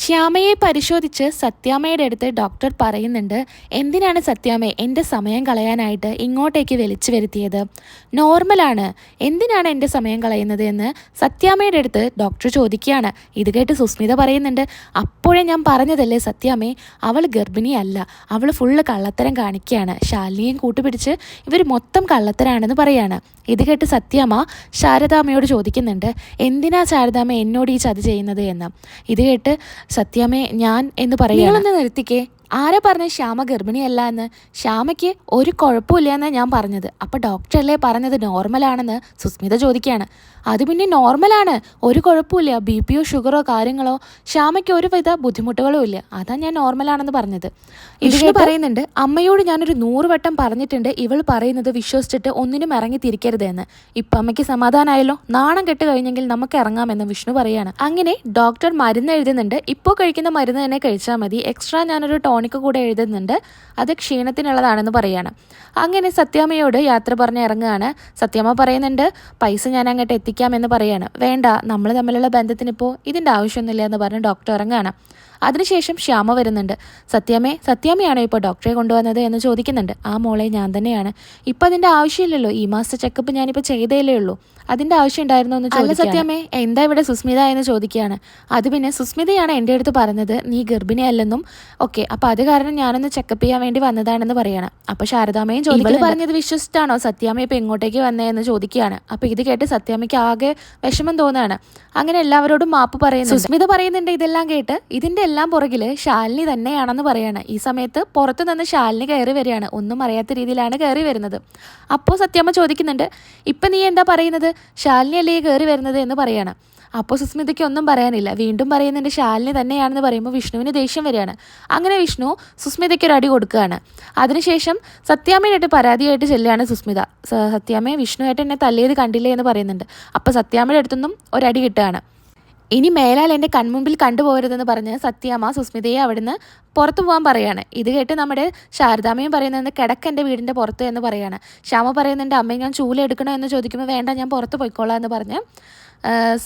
ശ്യാമയെ പരിശോധിച്ച് സത്യാമ്മയുടെ അടുത്ത് ഡോക്ടർ പറയുന്നുണ്ട്, എന്തിനാണ് സത്യാമ്മയെ എൻ്റെ സമയം കളയാനായിട്ട് ഇങ്ങോട്ടേക്ക് വിളിച്ചു വരുത്തിയത്? നോർമലാണ്, എന്തിനാണ് എൻ്റെ സമയം കളയുന്നത് എന്ന് സത്യാമ്മയുടെ അടുത്ത് ഡോക്ടർ ചോദിക്കുകയാണ്. ഇത് കേട്ട് സുസ്മിത പറയുന്നുണ്ട്, അപ്പോഴേ ഞാൻ പറഞ്ഞതല്ലേ സത്യാമ്മേ, അവൾ ഗർഭിണിയല്ല, അവൾ ഫുള്ള് കള്ളത്തരം കാണിക്കുകയാണ്. ശാലിനിയും കൂട്ടുപിടിച്ച് ഇവർ മൊത്തം കള്ളത്തരാണെന്ന് പറയാണ്. ഇത് കേട്ട് സത്യാമ്മ ശാരദാമ്മയോട് ചോദിക്കുന്നുണ്ട്, എന്തിനാ ശാരദാമ്മ എന്നോട് ഈ ചതി ചെയ്യുന്നത് എന്ന്. ഇത് കേട്ട് സത്യാമ്മേ ഞാൻ എന്ന് പറയുന്നത് നിർത്തിക്കേ, ആരെ പറഞ്ഞ ശ്യാമ ഗർഭിണിയല്ല എന്ന്? ശ്യാമയ്ക്ക് ഒരു കുഴപ്പമില്ല എന്നാണ് ഞാൻ പറഞ്ഞത്. അപ്പോൾ ഡോക്ടറല്ലേ പറഞ്ഞത് നോർമലാണെന്ന് സുസ്മിത ചോദിക്കുകയാണ്. അത് പിന്നെ നോർമലാണ്, ഒരു കുഴപ്പമില്ല, BP-യോ ഷുഗറോ കാര്യങ്ങളോ ശ്യാമയ്ക്ക് ഒരു വിധ ബുദ്ധിമുട്ടുകളോ ഇല്ല, അതാണ് ഞാൻ നോർമലാണെന്ന് പറഞ്ഞത്. വിഷ്ണു പറയുന്നുണ്ട്, അമ്മയോട് ഞാനൊരു 100 വട്ടം പറഞ്ഞിട്ടുണ്ട് ഇവൾ പറയുന്നത് വിശ്വസിച്ചിട്ട് ഒന്നിനും ഇറങ്ങി തിരിക്കരുതെന്ന്. ഇപ്പം അമ്മയ്ക്ക് സമാധാനമായല്ലോ, നാണം കെട്ട് കഴിഞ്ഞെങ്കിൽ നമുക്ക് ഇറങ്ങാമെന്ന് വിഷ്ണു പറയാണ്. അങ്ങനെ ഡോക്ടർ മരുന്ന് എഴുതുന്നുണ്ട്. ഇപ്പോൾ കഴിക്കുന്ന മരുന്ന് തന്നെ കഴിച്ചാൽ മതി, എക്സ്ട്രാ ഞാനൊരു ടോണിക്ക് കൂടെ എഴുതുന്നുണ്ട്, അത് ക്ഷീണത്തിനുള്ളതാണെന്ന് പറയാണ്. അങ്ങനെ സത്യാമ്മയോട് യാത്ര പറഞ്ഞ് ഇറങ്ങുകയാണ്. സത്യാമ്മ പറയുന്നുണ്ട്, പൈസ ഞാൻ അങ്ങോട്ട് എത്തിക്കാമെന്ന് പറയാണ്. വേണ്ട, നമ്മൾ തമ്മിലുള്ള ബന്ധത്തിനിപ്പോൾ ഇതിൻ്റെ ആവശ്യമൊന്നുമില്ല എന്ന് പറഞ്ഞ് ഡോക്ടർ ഇറങ്ങുകയാണ്. അതിനുശേഷം ശ്യാമ വരുന്നുണ്ട്. സത്യാമ്മയാണോ ഇപ്പോൾ ഡോക്ടറെ കൊണ്ടുവന്നത് എന്ന് ചോദിക്കുന്നുണ്ട്. ആ മോളെ, ഞാൻ തന്നെയാണ്. ഇപ്പം അതിൻ്റെ ആവശ്യമില്ലല്ലോ, ഈ മാസത്തെ ചെക്കപ്പ് ഞാനിപ്പോൾ ചെയ്തേലേ ഉള്ളൂ, അതിൻ്റെ ആവശ്യം ഉണ്ടായിരുന്നോ എന്ന് ചോദിച്ചു. സത്യാമ്മേ, എന്താ ഇവിടെ സുസ്മിത എന്ന് ചോദിക്കുകയാണ്. അത് പിന്നെ സുസ്മിതയാണ് എൻ്റെ അടുത്ത് പറഞ്ഞത് നീ ഗർഭിണിയല്ലെന്നും, ഓക്കെ, അപ്പോൾ അത് കാരണം ഞാനൊന്ന് ചെക്കപ്പ് ചെയ്യാൻ വേണ്ടി വന്നതാണെന്ന് പറയണം. അപ്പോൾ ശാരദാമ്മയും ചോദിക്കുന്നത്, പറഞ്ഞത് വിശ്വസിച്ചിട്ടാണോ സത്യാമ്മ ഇപ്പോൾ ഇങ്ങോട്ടേക്ക് വന്നതെന്ന് ചോദിക്കുകയാണ്. അപ്പോൾ ഇത് കേട്ട് സത്യാമ്മയ്ക്ക് ആകെ വിഷമം തോന്നുകയാണ്. അങ്ങനെ എല്ലാവരോടും മാപ്പ് പറയുന്നു. സുസ്മിത പറയുന്നുണ്ട് ഇതെല്ലാം കേട്ട്, ഇതിൻ്റെ എല്ലാം പുറകിൽ ശാലിനി തന്നെയാണെന്ന് പറയാണ്. ഈ സമയത്ത് പുറത്തു നിന്ന് ശാലിനി കയറി വരികയാണ്. ഒന്നും അറിയാത്ത രീതിയിലാണ് കയറി വരുന്നത്. അപ്പോൾ സത്യാമ്മ ചോദിക്കുന്നുണ്ട്, ഇപ്പം നീ എന്താ പറയുന്നത്, ശാലിനി അല്ലേ കയറി വരുന്നത് എന്ന് പറയാണ്. അപ്പോൾ സുസ്മിതയ്ക്ക് ഒന്നും പറയാനില്ല. വീണ്ടും പറയുന്നുണ്ട് ശാലിനി തന്നെയാണെന്ന് പറയുമ്പോൾ വിഷ്ണുവിന് ദേഷ്യം വരികയാണ്. അങ്ങനെ വിഷ്ണു സുസ്മിതയ്ക്ക് ഒരു അടി കൊടുക്കുകയാണ്. അതിനുശേഷം സത്യാമ്മയായിട്ട് പരാതിയായിട്ട് ചെല്ലുകയാണ് സുസ്മിത. സത്യാമ്മയെ വിഷ്ണുവായിട്ട് എന്നെ തല്ലിയത് കണ്ടില്ലേ എന്ന് പറയുന്നുണ്ട്. അപ്പോൾ സത്യാമ്മയുടെ അടുത്തൊന്നും ഒരടി കിട്ടുകയാണ്. ഇനി മേലാൽ എൻ്റെ കൺമുമ്പിൽ കണ്ടുപോകരുതെന്ന് പറഞ്ഞ് സത്യാമ്മ സുസ്മിതയെ അവിടുന്ന് പുറത്തു പോകാൻ പറയാണ്. ഇത് കേട്ട് നമ്മുടെ ശാരദാമ്മയും പറയുന്നത് കിടക്ക് എൻ്റെ വീടിൻ്റെ പുറത്ത് എന്ന് പറയാണ്. ശ്യാമ പറയുന്നുണ്ട്, അമ്മയെ ഞാൻ ചൂല എടുക്കണോ എന്ന് ചോദിക്കുമ്പോൾ വേണ്ട, ഞാൻ പുറത്ത് പോയിക്കോളാം എന്ന് പറഞ്ഞ്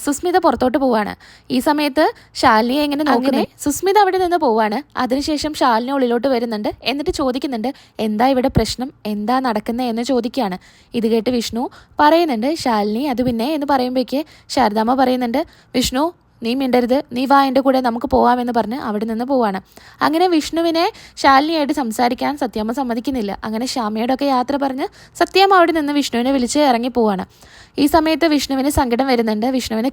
സുസ്മിത പുറത്തോട്ട് പോവാണ്. ഈ സമയത്ത് ശാലിനിയെ എങ്ങനെ നോക്കുന്നത്, സുസ്മിത അവിടെ നിന്ന് പോവാണ്. അതിനുശേഷം ശാലിനി ഉള്ളിലോട്ട് വരുന്നുണ്ട്. എന്നിട്ട് ചോദിക്കുന്നുണ്ട്, എന്താ ഇവിടെ പ്രശ്നം, എന്താ നടക്കുന്നത് എന്ന് ചോദിക്കുകയാണ്. ഇത് കേട്ട് വിഷ്ണു പറയുന്നുണ്ട്, ശാലിനി അത് പിന്നെ എന്ന് പറയുമ്പോഴേക്ക് ശാരദാമ്മ പറയുന്നുണ്ട്, വിഷ്ണു നീ മിണ്ടരുത്, നീ വാ എൻ്റെ കൂടെ നമുക്ക് പോവാമെന്ന് പറഞ്ഞ് അവിടെ നിന്ന് പോവാണ്. അങ്ങനെ വിഷ്ണുവിനെ ശാലിനിയായിട്ട് സംസാരിക്കാൻ സത്യാമ്മ സമ്മതിക്കുന്നില്ല. അങ്ങനെ ശ്യാമയോടൊക്കെ യാത്ര പറഞ്ഞ് സത്യാമ്മ അവിടെ നിന്ന് വിഷ്ണുവിനെ വിളിച്ച് ഇറങ്ങി പോവാണ്. ഈ സമയത്ത് വിഷ്ണുവിന് സങ്കടം വരുന്നുണ്ട്. വിഷ്ണുവിന്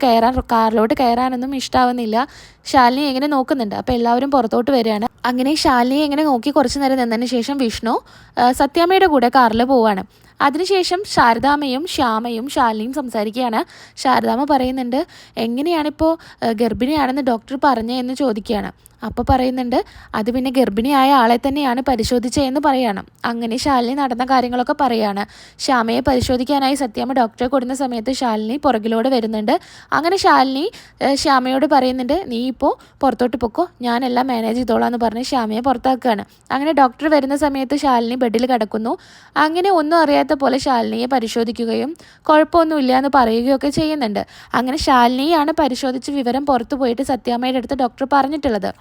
കാറിലോട്ട് കയറാനൊന്നും ഇഷ്ടാവുന്നില്ല. ശാലിനി എങ്ങനെ നോക്കുന്നുണ്ട്. അപ്പോൾ എല്ലാവരും പുറത്തോട്ട് വരികയാണ്. അങ്ങനെ ശാലിനിയെ എങ്ങനെ നോക്കി കുറച്ച് നേരം നിന്നതിന് ശേഷം വിഷ്ണു സത്യാമ്മയുടെ കൂടെ കാറിൽ പോവാണ്. അതിനുശേഷം ശാരദാമ്മയും ശ്യാമയും ശാലിനിയും സംസാരിക്കുകയാണ്. ശാരദാമ്മ പറയുന്നുണ്ട്, എങ്ങനെയാണിപ്പോൾ ഗർഭിണിയാണെന്ന് ഡോക്ടർ പറഞ്ഞതെന്ന് ചോദിക്കുകയാണ്. അപ്പോൾ പറയുന്നുണ്ട്, അത് പിന്നെ ഗർഭിണിയായ ആളെ തന്നെയാണ് പരിശോധിച്ചതെന്ന് പറയണം. അങ്ങനെ ശാലിനി നടന്ന കാര്യങ്ങളൊക്കെ പറയാണ്. ശ്യാമയെ പരിശോധിക്കാനായി സത്യാമ്മ ഡോക്ടറെ കൊടുക്കുന്ന സമയത്ത് ശാലിനി പുറകിലൂടെ വരുന്നുണ്ട്. അങ്ങനെ ശാലിനി ശ്യാമയോട് പറയുന്നുണ്ട്, നീ ഇപ്പോൾ പുറത്തോട്ട് പൊക്കോ, ഞാനെല്ലാം മാനേജ് ചെയ്തോളാം എന്ന് പറഞ്ഞ് ശ്യാമയെ പുറത്താക്കുകയാണ്. അങ്ങനെ ഡോക്ടർ വരുന്ന സമയത്ത് ശാലിനി ബെഡിൽ കിടക്കുന്നു. അങ്ങനെ ഒന്നും അറിയാത്ത പോലെ ശാലിനിയെ പരിശോധിക്കുകയും കുഴപ്പമൊന്നുമില്ല എന്ന് പറയുകയൊക്കെ ചെയ്യുന്നുണ്ട്. അങ്ങനെ ശാലിനിയാണ് പരിശോധിച്ച് വിവരം പുറത്തു പോയിട്ട് സത്യാമ്മയുടെ അടുത്ത് ഡോക്ടർ പറഞ്ഞിട്ടുള്ളത്.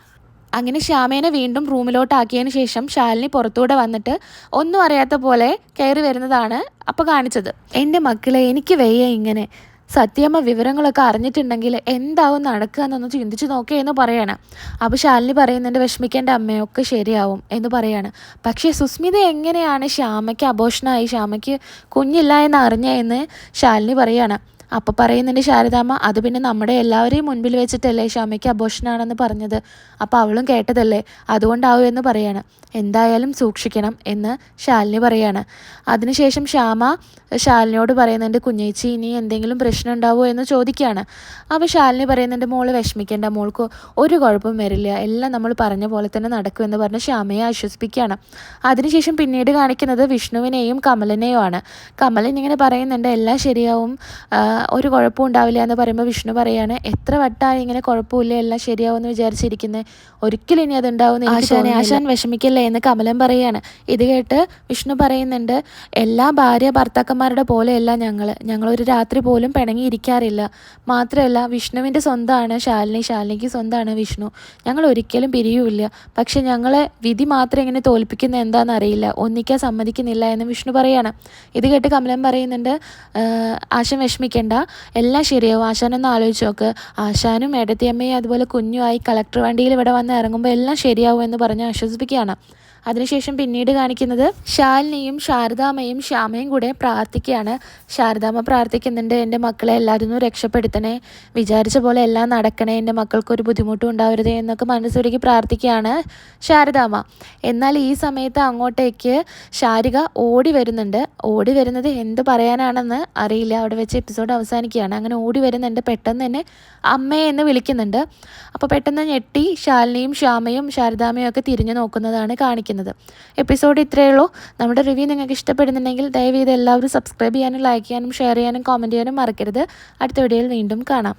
അങ്ങനെ ശ്യാമേനെ വീണ്ടും റൂമിലോട്ടാക്കിയതിന് ശേഷം ശാലിനി പുറത്തൂടെ വന്നിട്ട് ഒന്നും അറിയാത്ത പോലെ കയറി വരുന്നതാണ് അപ്പോൾ കാണിച്ചത്. എൻ്റെ മക്കളെ, എനിക്ക് വയ്യ ഇങ്ങനെ, സത്യാമ്മ വിവരങ്ങളൊക്കെ അറിഞ്ഞിട്ടുണ്ടെങ്കിൽ എന്താവും നടക്കുക എന്നൊന്ന് ചിന്തിച്ച് നോക്കേ എന്ന് പറയാണ്. അപ്പോൾ ശാലിനി പറയുന്നുണ്ട്, വിഷമിക്കേണ്ട അമ്മയൊക്കെ ശരിയാവും എന്ന് പറയാണ്. പക്ഷേ സുസ്മിത എങ്ങനെയാണ് ശ്യാമയ്ക്ക് അബോഷനായി, ശ്യാമയ്ക്ക് കുഞ്ഞില്ല എന്ന് അറിഞ്ഞതെന്ന് ശാലിനി പറയാണ്. അപ്പോൾ പറയുന്നുണ്ട് ശാരദാമ്മ, അത് പിന്നെ നമ്മുടെ എല്ലാവരെയും മുൻപിൽ വെച്ചിട്ടല്ലേ ശ്യാമയ്ക്ക് അബോഷനാണെന്ന് പറഞ്ഞത്, അപ്പോൾ അവളും കേട്ടതല്ലേ, അതുകൊണ്ടാവും എന്ന് പറയാണ്. എന്തായാലും സൂക്ഷിക്കണം എന്ന് ശാലിനി പറയാണ്. അതിനുശേഷം ശ്യാമ ശാലിനിയോട് പറയുന്നുണ്ട്, കുഞ്ഞേച്ചി ഇനി എന്തെങ്കിലും പ്രശ്നം ഉണ്ടാവുമോ എന്ന് ചോദിക്കുകയാണ്. അപ്പോൾ ശാലിനി പറയുന്നുണ്ട്, മോള് വിഷമിക്കേണ്ട, മോൾക്ക് ഒരു കുഴപ്പവും വരില്ല, എല്ലാം നമ്മൾ പറഞ്ഞ പോലെ തന്നെ നടക്കുമെന്ന് പറഞ്ഞ് ശ്യാമയെ ആശ്വസിപ്പിക്കുകയാണ്. അതിനുശേഷം പിന്നീട് കാണിക്കുന്നത് വിഷ്ണുവിനെയും കമലിനെയും ആണ്. കമലിൻ ഇങ്ങനെ പറയുന്നുണ്ട്, എല്ലാം ശരിയാവും, ഒരു കുഴപ്പവും ഉണ്ടാവില്ല എന്ന് പറയുമ്പോൾ വിഷ്ണു പറയാണ്, എത്ര വട്ടമായി ഇങ്ങനെ കുഴപ്പമില്ല എല്ലാം ശരിയാവുമെന്ന് വിചാരിച്ചിരിക്കുന്നത്, ഒരിക്കലും ഇനി അതുണ്ടാവുമെന്ന് എനിക്ക് തോന്നുന്നില്ല. ആശാൻ വിഷമിക്കല്ലേ എന്ന് കമലം പറയുകയാണ്. ഇത് കേട്ട് വിഷ്ണു പറയുന്നുണ്ട്, എല്ലാ ഭാര്യ ഭർത്താക്കന്മാരുടെ പോലെയല്ല ഞങ്ങളൊരു രാത്രി പോലും പിണങ്ങിയിരിക്കാറില്ല. മാത്രമല്ല വിഷ്ണുവിൻ്റെ സ്വന്തമാണ് ശാലിനി, ശാലിനിക്ക് സ്വന്തമാണ് വിഷ്ണു. ഞങ്ങൾ ഒരിക്കലും പിരിയൂല്ല. പക്ഷെ ഞങ്ങളെ വിധി മാത്രം ഇങ്ങനെ തോൽപ്പിക്കുന്നത് എന്താണെന്നറിയില്ല, ഒന്നിക്കാൻ സമ്മതിക്കുന്നില്ല എന്ന് വിഷ്ണു പറയാണ്. ഇത് കേട്ട് കമലം പറയുന്നുണ്ട്, ആശാൻ വിഷമിക്കേണ്ട, എല്ലാം ശരിയാവും. ആശാനൊന്ന് ആലോചിച്ച് നോക്ക്, ആശാനും ഏടത്തിയമ്മയും അതുപോലെ കുഞ്ഞുമായി കളക്ടർ വണ്ടിയിൽ ഇവിടെ വന്ന് ഇറങ്ങുമ്പോൾ എല്ലാം ശരിയാവും എന്ന് പറഞ്ഞ് ആശ്വസിപ്പിക്കുകയാണ്. അതിനുശേഷം പിന്നീട് കാണിക്കുന്നത് ശാലിനിയും ശാരദാമ്മയും ശ്യാമയും കൂടെ പ്രാർത്ഥിക്കുകയാണ്. ശാരദാമ്മ പ്രാർത്ഥിക്കുന്നുണ്ട്, എൻ്റെ മക്കളെ എല്ലാവരും രക്ഷപ്പെടുത്തണേ, വിചാരിച്ച പോലെ എല്ലാം നടക്കണേ, എൻ്റെ മക്കൾക്കൊരു ബുദ്ധിമുട്ടും ഉണ്ടാവരുതേ എന്നൊക്കെ മനസ്സൊരുക്കി പ്രാർത്ഥിക്കുകയാണ് ശാരദാമ്മ. എന്നാൽ ഈ സമയത്ത് അങ്ങോട്ടേക്ക് ശാരിക ഓടി വരുന്നത് എന്ത് പറയാനാണെന്ന് അറിയില്ല. അവിടെ വെച്ച് എപ്പിസോഡ് അവസാനിക്കുകയാണ്. അങ്ങനെ ഓടി വരുന്നുണ്ട്, പെട്ടെന്ന് തന്നെ അമ്മയെ എന്ന് വിളിക്കുന്നുണ്ട്. അപ്പോൾ പെട്ടെന്ന് ഞെട്ടി ശാലിനിയും ശ്യാമയും ശാരദാമ്മയും ഒക്കെ തിരിഞ്ഞു നോക്കുന്നതാണ് കാണിക്കുന്നത്. എപ്പിസോഡ് ഇത്രയേ ഉള്ളൂ. നമ്മുടെ റിവ്യൂ നിങ്ങൾക്ക് ഇഷ്ടപ്പെടുന്നുണ്ടെങ്കിൽ ദയവ് ചെയ്ത് എല്ലാവരും സബ്സ്ക്രൈബ് ചെയ്യാനും ലൈക്ക് ചെയ്യാനും ഷെയർ ചെയ്യാനും കമൻറ്റ് ചെയ്യാനും മറക്കരുത്. അടുത്ത വീഡിയോയിൽ വീണ്ടും കാണാം.